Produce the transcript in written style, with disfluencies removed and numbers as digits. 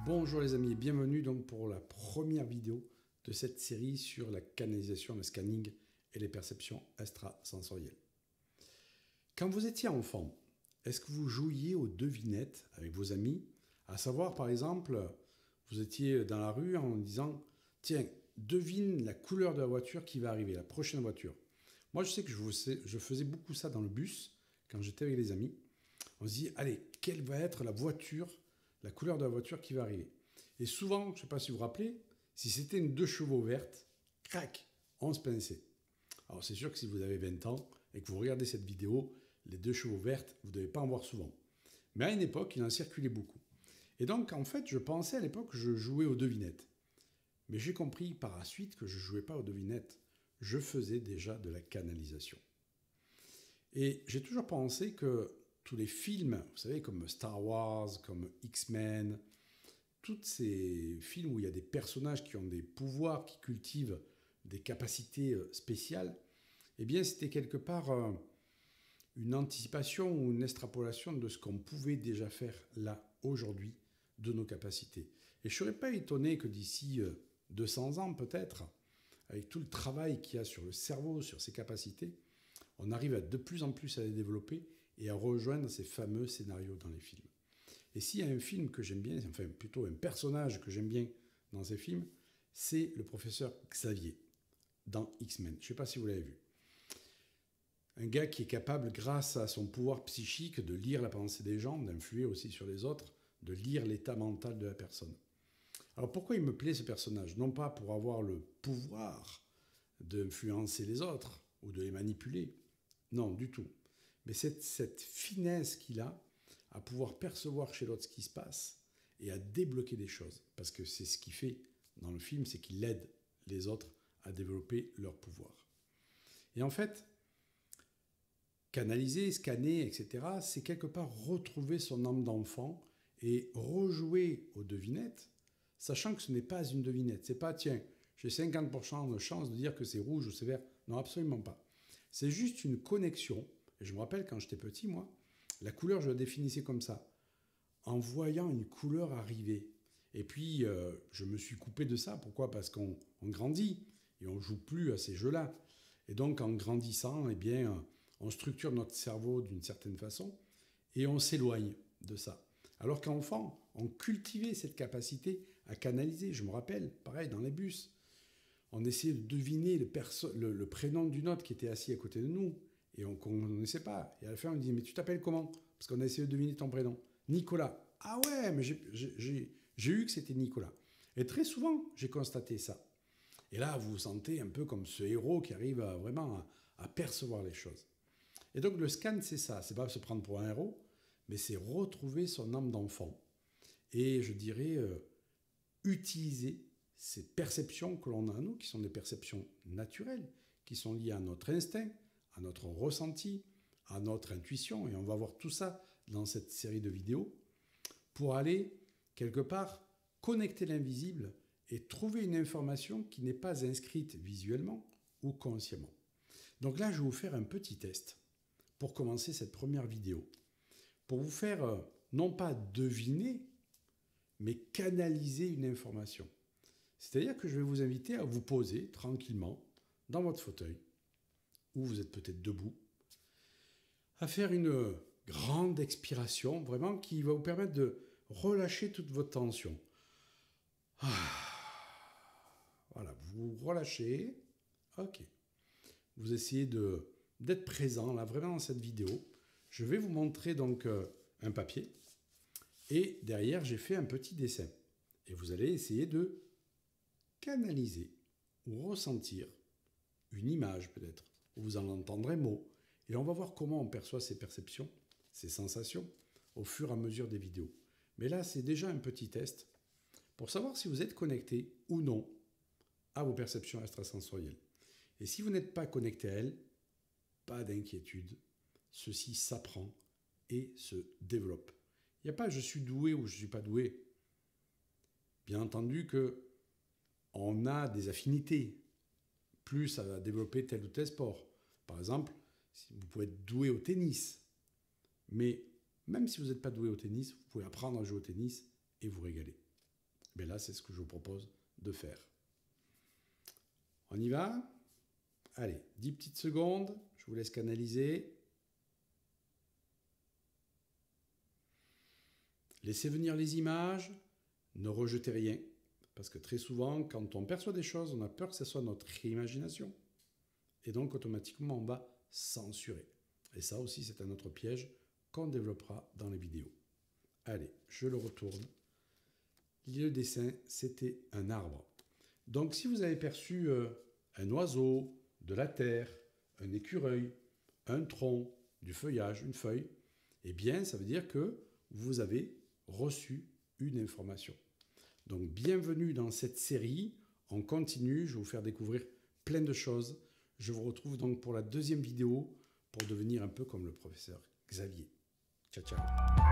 Bonjour les amis et bienvenue donc pour la première vidéo de cette série sur la canalisation, le scanning et les perceptions extrasensorielles. Quand vous étiez enfant, est-ce que vous jouiez aux devinettes avec vos amis? À savoir par exemple, vous étiez dans la rue en disant « Tiens, devine la couleur de la voiture qui va arriver, la prochaine voiture ». Moi je sais que je faisais beaucoup ça dans le bus quand j'étais avec les amis. On se dit « Allez, quelle va être la voiture ?» la couleur de la voiture qui va arriver. Et souvent, je ne sais pas si vous vous rappelez, si c'était une 2 chevaux verte, crac, on se pinçait. Alors c'est sûr que si vous avez 20 ans et que vous regardez cette vidéo, les 2 chevaux vertes, vous ne devez pas en voir souvent. Mais à une époque, il en circulait beaucoup. Et donc, en fait, je pensais à l'époque que je jouais aux devinettes. Mais j'ai compris par la suite que je ne jouais pas aux devinettes. Je faisais déjà de la canalisation. Et j'ai toujours pensé que tous les films, vous savez, comme Star Wars, comme X-Men, tous ces films où il y a des personnages qui ont des pouvoirs, qui cultivent des capacités spéciales, eh bien, c'était quelque part une anticipation ou une extrapolation de ce qu'on pouvait déjà faire là, aujourd'hui, de nos capacités. Et je ne serais pas étonné que d'ici 200 ans, peut-être, avec tout le travail qu'il y a sur le cerveau, sur ses capacités, on arrive de plus en plus à les développer et à rejoindre ces fameux scénarios dans les films. Et s'il y a un film que j'aime bien, enfin plutôt un personnage que j'aime bien dans ces films, c'est le professeur Xavier dans X-Men. Je ne sais pas si vous l'avez vu. Un gars qui est capable, grâce à son pouvoir psychique, de lire la pensée des gens, d'influer aussi sur les autres, de lire l'état mental de la personne. Alors pourquoi il me plaît ce personnage? Non pas pour avoir le pouvoir d'influencer les autres ou de les manipuler, non du tout. Mais cette finesse qu'il a à pouvoir percevoir chez l'autre ce qui se passe et à débloquer des choses. Parce que c'est ce qu'il fait dans le film, c'est qu'il aide les autres à développer leur pouvoir. Et en fait, canaliser, scanner, etc., c'est quelque part retrouver son âme d'enfant et rejouer aux devinettes, sachant que ce n'est pas une devinette. C'est pas, tiens, j'ai 50% de chance de dire que c'est rouge ou c'est vert. Non, absolument pas. C'est juste une connexion. Et je me rappelle quand j'étais petit, moi, la couleur, je la définissais comme ça, en voyant une couleur arriver. Et puis, je me suis coupé de ça. Pourquoi? Parce qu'on grandit et on ne joue plus à ces jeux-là. Et donc, en grandissant, eh bien, on structure notre cerveau d'une certaine façon et on s'éloigne de ça. Alors qu'enfant, on cultivait cette capacité à canaliser. Je me rappelle, pareil, dans les bus, on essayait de deviner le prénom d'une autre qui était assis à côté de nous. Et on ne connaissait pas. Et à la fin, on disait, mais tu t'appelles comment? Parce qu'on a essayé de deviner ton prénom. Nicolas. Ah ouais, mais j'ai eu que c'était Nicolas. Et très souvent, j'ai constaté ça. Et là, vous vous sentez un peu comme ce héros qui arrive vraiment à percevoir les choses. Et donc, le scan, c'est ça. C'est pas se prendre pour un héros, mais c'est retrouver son âme d'enfant. Et je dirais, utiliser ces perceptions que l'on a en nous, qui sont des perceptions naturelles, qui sont liées à notre instinct, à notre ressenti, à notre intuition, et on va voir tout ça dans cette série de vidéos, pour aller, quelque part, connecter l'invisible et trouver une information qui n'est pas inscrite visuellement ou consciemment. Donc là, je vais vous faire un petit test pour commencer cette première vidéo, pour vous faire, non pas deviner, mais canaliser une information. C'est-à-dire que je vais vous inviter à vous poser tranquillement dans votre fauteuil, ou vous êtes peut-être debout, à faire une grande expiration, vraiment, qui va vous permettre de relâcher toute votre tension. Voilà, vous relâchez. Ok. Vous essayez d'être présent, là, vraiment, dans cette vidéo. Je vais vous montrer donc un papier. Et derrière, j'ai fait un petit dessin. Et vous allez essayer de canaliser ou ressentir une image, peut-être, où vous en entendrez mot. Et on va voir comment on perçoit ces perceptions, ces sensations, au fur et à mesure des vidéos. Mais là, c'est déjà un petit test pour savoir si vous êtes connecté ou non à vos perceptions extrasensorielles. Et si vous n'êtes pas connecté à elles, pas d'inquiétude. Ceci s'apprend et se développe. Il n'y a pas « je suis doué » ou « je ne suis pas doué ». Bien entendu qu'on a des affinités, plus à développer tel ou tel sport. Par exemple, vous pouvez être doué au tennis, mais même si vous n'êtes pas doué au tennis, vous pouvez apprendre à jouer au tennis et vous régaler. Mais là, c'est ce que je vous propose de faire. On y va? Allez, 10 petites secondes, je vous laisse canaliser. Laissez venir les images, ne rejetez rien. Parce que très souvent, quand on perçoit des choses, on a peur que ce soit notre imagination. Et donc, automatiquement, on va censurer. Et ça aussi, c'est un autre piège qu'on développera dans les vidéos. Allez, je le retourne. Le dessin, c'était un arbre. Donc, si vous avez perçu un oiseau, de la terre, un écureuil, un tronc, du feuillage, une feuille, eh bien, ça veut dire que vous avez reçu une information. Donc, bienvenue dans cette série. On continue, je vais vous faire découvrir plein de choses. Je vous retrouve donc pour la deuxième vidéo pour devenir un peu comme le professeur Xavier. Ciao, ciao.